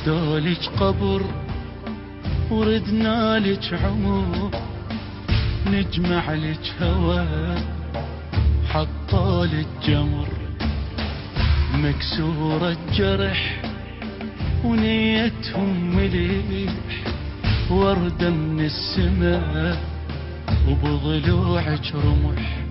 زادولك قبر وردنا لك عمر، نجمع لك هوى حطولك جمر، مكسورة جرح ونيتهم مليح، وردة من السماء وبضلوعك رمح.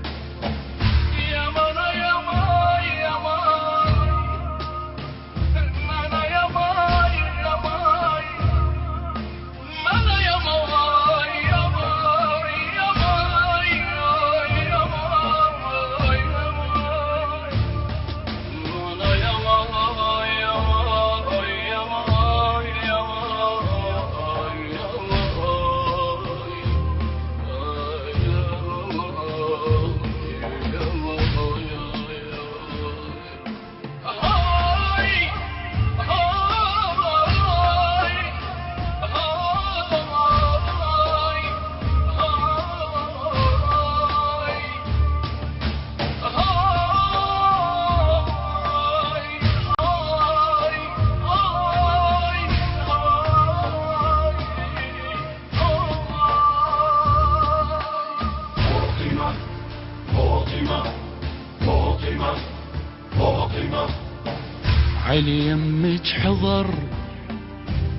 علي يمك حضر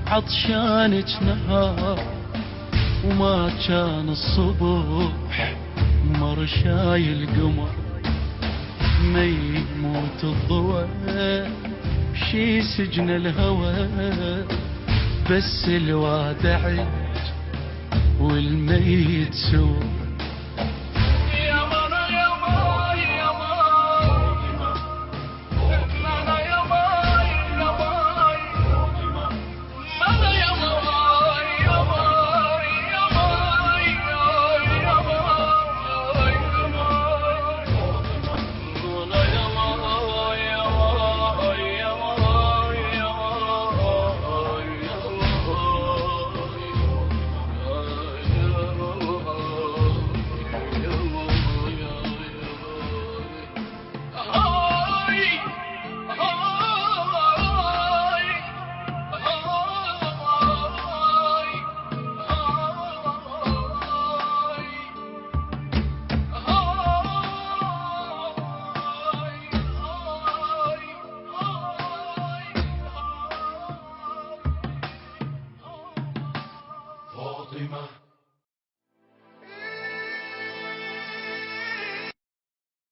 عطشانك نهار، وما كان الصبح مر شايل قمر، ما يموت الضوء شي سجن الهوى، بس الوادع والميت سوى. فاطمة